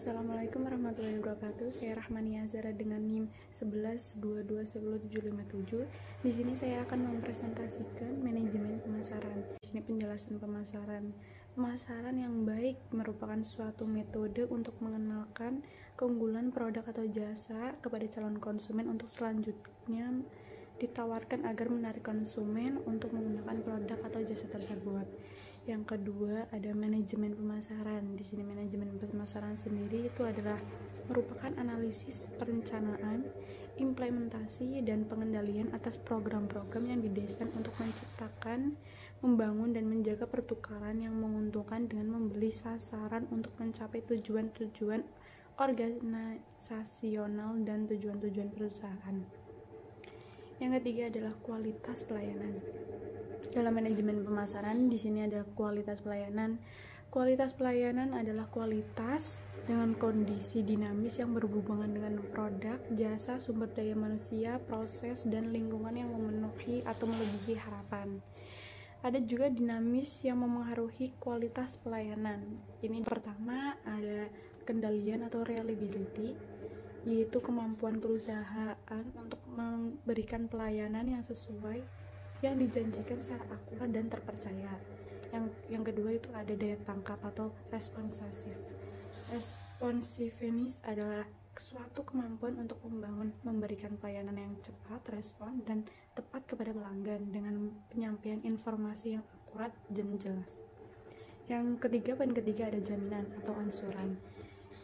Assalamualaikum warahmatullahi wabarakatuh. Saya Rahmania Zara dengan NIM 1122107757. Di sini saya akan mempresentasikan manajemen pemasaran. Di sini penjelasan pemasaran. Pemasaran yang baik merupakan suatu metode untuk mengenalkan keunggulan produk atau jasa kepada calon konsumen untuk selanjutnya ditawarkan agar menarik konsumen untuk menggunakan produk atau jasa tersebut. Yang kedua ada manajemen pemasaran. Di sini manajemen pemasaran sendiri itu adalah merupakan analisis perencanaan, implementasi dan pengendalian atas program-program yang didesain untuk menciptakan, membangun dan menjaga pertukaran yang menguntungkan dengan membeli sasaran untuk mencapai tujuan-tujuan organisasional dan tujuan-tujuan perusahaan. Yang ketiga adalah kualitas pelayanan. Dalam manajemen pemasaran di sini ada kualitas pelayanan. Kualitas pelayanan adalah kualitas dengan kondisi dinamis yang berhubungan dengan produk, jasa, sumber daya manusia, proses dan lingkungan yang memenuhi atau melebihi harapan. Ada juga dinamis yang memengaruhi kualitas pelayanan. Ini pertama ada kendalian atau reliability, yaitu kemampuan perusahaan untuk memberikan pelayanan yang sesuai yang dijanjikan secara akurat dan terpercaya. Yang kedua itu ada daya tangkap atau responsiveness. Responsiveness adalah suatu kemampuan untuk memberikan pelayanan yang cepat, respon, dan tepat kepada pelanggan dengan penyampaian informasi yang akurat dan jelas. Yang ketiga, poin ketiga ada jaminan atau ansuran,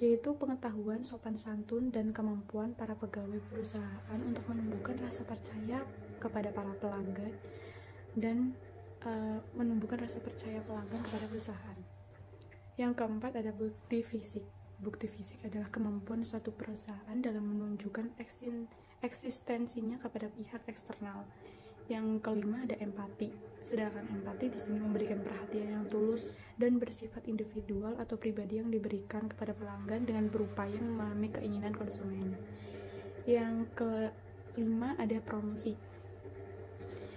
yaitu pengetahuan, sopan santun, dan kemampuan para pegawai perusahaan untuk menumbuhkan rasa percaya kepada para pelanggan dan menumbuhkan rasa percaya pelanggan kepada perusahaan. Yang keempat ada bukti fisik. Bukti fisik adalah kemampuan suatu perusahaan dalam menunjukkan eksistensinya kepada pihak eksternal. Yang kelima ada empati. Sedangkan empati di sini memberikan perhatian yang tulus dan bersifat individual atau pribadi yang diberikan kepada pelanggan dengan berupaya memahami keinginan konsumen. Yang kelima ada promosi.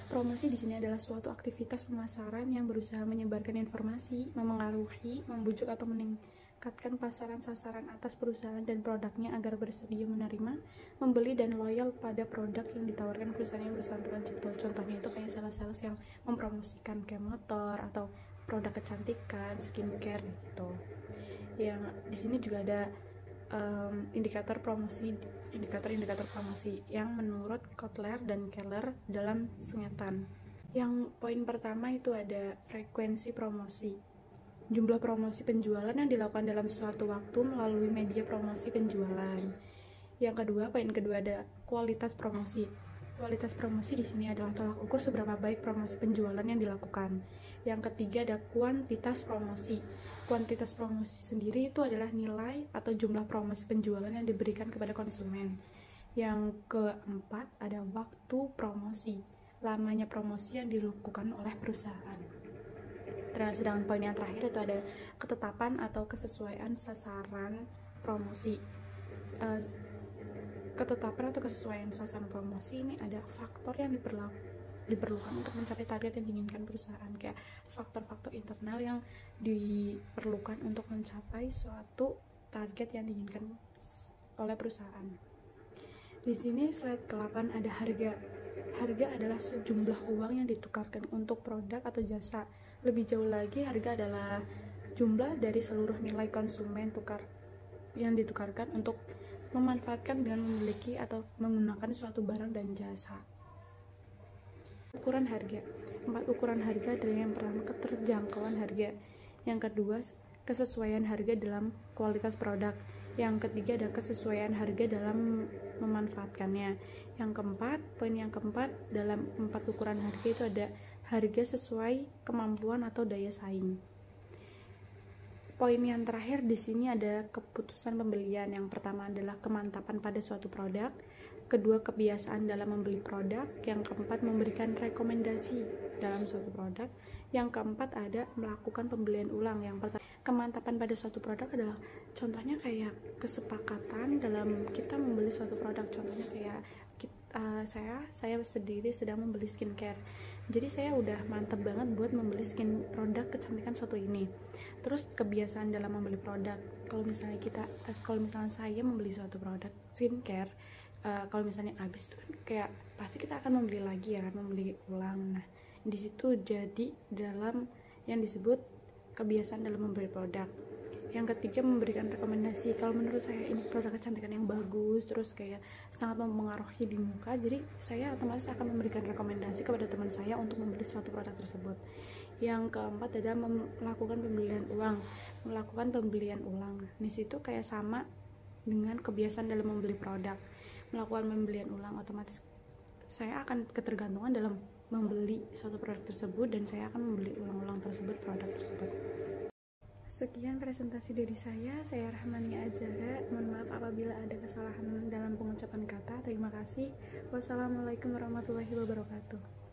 Promosi di sini adalah suatu aktivitas pemasaran yang berusaha menyebarkan informasi, memengaruhi, membujuk atau meningkatkan pasaran sasaran atas perusahaan dan produknya agar bersedia menerima, membeli dan loyal pada produk yang ditawarkan perusahaan yang bersangkutan. Contohnya itu kayak sales-sales yang mempromosikan kayak motor atau produk kecantikan, skincare gitu. Yang di sini juga ada indikator promosi yang menurut Kotler dan Keller dalam sengatan. Yang poin pertama itu ada frekuensi promosi, jumlah promosi penjualan yang dilakukan dalam suatu waktu melalui media promosi penjualan. Yang kedua, poin kedua ada kualitas promosi. Kualitas promosi di sini adalah tolak ukur seberapa baik promosi penjualan yang dilakukan. Yang ketiga ada kuantitas promosi. Kuantitas promosi sendiri itu adalah nilai atau jumlah promosi penjualan yang diberikan kepada konsumen. Yang keempat ada waktu promosi. Lamanya promosi yang dilakukan oleh perusahaan. Sedangkan poin yang terakhir itu ada ketetapan atau kesesuaian sasaran promosi. Ketetapan atau kesesuaian sasaran promosi ini ada faktor yang diperlukan untuk mencapai target yang diinginkan perusahaan, kayak faktor-faktor internal yang diperlukan untuk mencapai suatu target yang diinginkan oleh perusahaan. Di sini slide ke-8 ada harga. Harga adalah sejumlah uang yang ditukarkan untuk produk atau jasa. Lebih jauh lagi, harga adalah jumlah dari seluruh nilai konsumen yang ditukarkan untuk memanfaatkan dengan memiliki atau menggunakan suatu barang dan jasa. Ukuran harga. 4 ukuran harga adalah yang pertama keterjangkauan harga, yang kedua kesesuaian harga dalam kualitas produk, yang ketiga ada kesesuaian harga dalam memanfaatkannya, yang keempat, poin yang keempat dalam 4 ukuran harga itu ada harga sesuai kemampuan atau daya saing. Poin yang terakhir di sini ada keputusan pembelian. Yang pertama adalah kemantapan pada suatu produk, kedua kebiasaan dalam membeli produk, yang keempat memberikan rekomendasi dalam suatu produk, yang keempat ada melakukan pembelian ulang. Yang pertama kemantapan pada suatu produk adalah contohnya kayak kesepakatan dalam kita membeli suatu produk. Contohnya kayak saya sendiri sedang membeli skincare, jadi saya udah mantep banget buat membeli produk kecantikan satu ini. Terus kebiasaan dalam membeli produk, kalau misalnya saya membeli suatu produk skincare, kalau misalnya habis itu kan kayak pasti kita akan membeli lagi ya kan, membeli ulang. Nah, di situ jadi dalam yang disebut kebiasaan dalam membeli produk. Yang ketiga, memberikan rekomendasi. Kalau menurut saya ini produk kecantikan yang bagus, terus kayak sangat mempengaruhi di muka, jadi saya otomatis akan memberikan rekomendasi kepada teman saya untuk membeli suatu produk tersebut. Yang keempat adalah melakukan pembelian ulang. Di situ kayak sama dengan kebiasaan dalam membeli produk. Melakukan pembelian ulang, otomatis saya akan ketergantungan dalam membeli suatu produk tersebut, dan saya akan membeli ulang-ulang produk tersebut. Sekian presentasi dari saya Rahmania Azhara. Mohon maaf apabila ada kesalahan dalam pengucapan kata. Terima kasih. Wassalamualaikum warahmatullahi wabarakatuh.